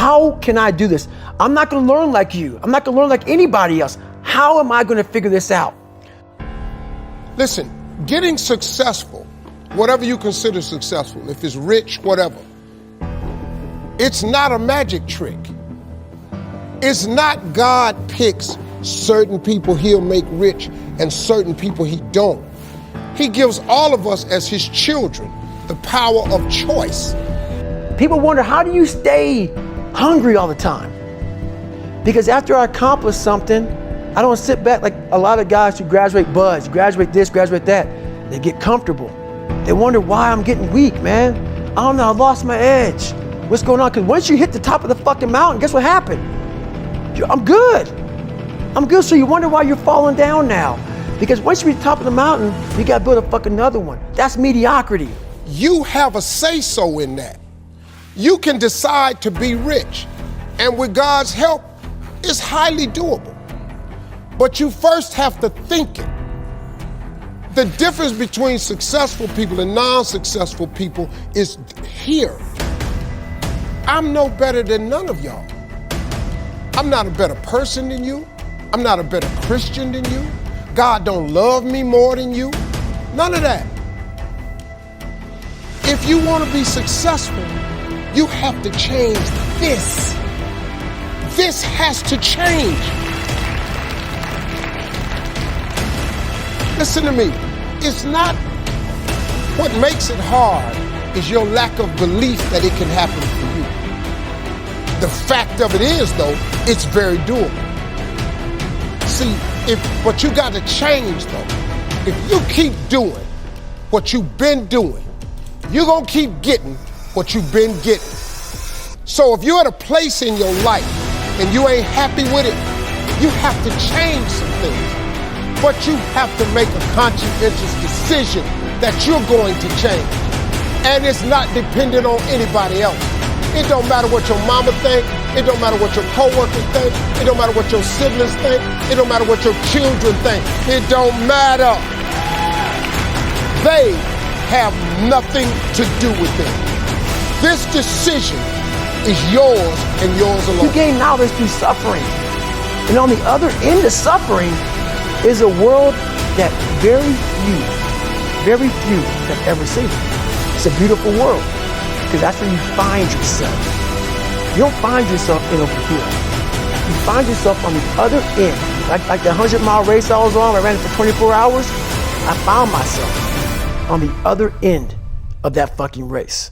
how can I do this? I'm not gonna learn like you. I'm not gonna learn like anybody else. How am I gonna figure this out? Listen, getting successful, whatever you consider successful, if it's rich, whatever, it's not a magic trick. It's not God picks certain people he'll make rich and certain people he don't. He gives all of us as his children the power of choice. People wonder, how do you stay hungry all the time? Because after I accomplish something, I don't sit back like a lot of guys who graduate buds, graduate this, graduate that. They get comfortable. They wonder why I'm getting weak, man. I don't know, I lost my edge. What's going on? Because once you hit the top of the fucking mountain, guess what happened? I'm good. I'm good, so you wonder why you're falling down now. Because once you reach the top of the mountain, you gotta build a fucking another one. That's mediocrity. You have a say-so in that. You can decide to be rich, and with God's help, it's highly doable. But you first have to think it. The difference between successful people and non-successful people is here. I'm no better than none of y'all. I'm not a better person than you. I'm not a better Christian than you. God don't love me more than you. None of that. If you want to be successful, you have to change this. This has to change. Listen to me. It's not what makes it hard is your lack of belief that it can happen for you. The fact of it is, though, it's very doable. See, but you got to change, though. If you keep doing what you've been doing, you're going to keep getting what you've been getting. So if you're at a place in your life and you ain't happy with it, you have to change some things. But you have to make a conscientious decision that you're going to change. And it's not dependent on anybody else. It don't matter what your mama think. It don't matter what your coworkers think. It don't matter what your siblings think. It don't matter what your children think. It don't matter. They have nothing to do with it. This decision is yours and yours alone. You gain knowledge through suffering. And on the other end of suffering is a world that very few have ever seen. It's a beautiful world, because that's where you find yourself. You don't find yourself in over here. You find yourself on the other end. Like the 100-mile race I was on, I ran it for 24 hours. I found myself on the other end of that fucking race.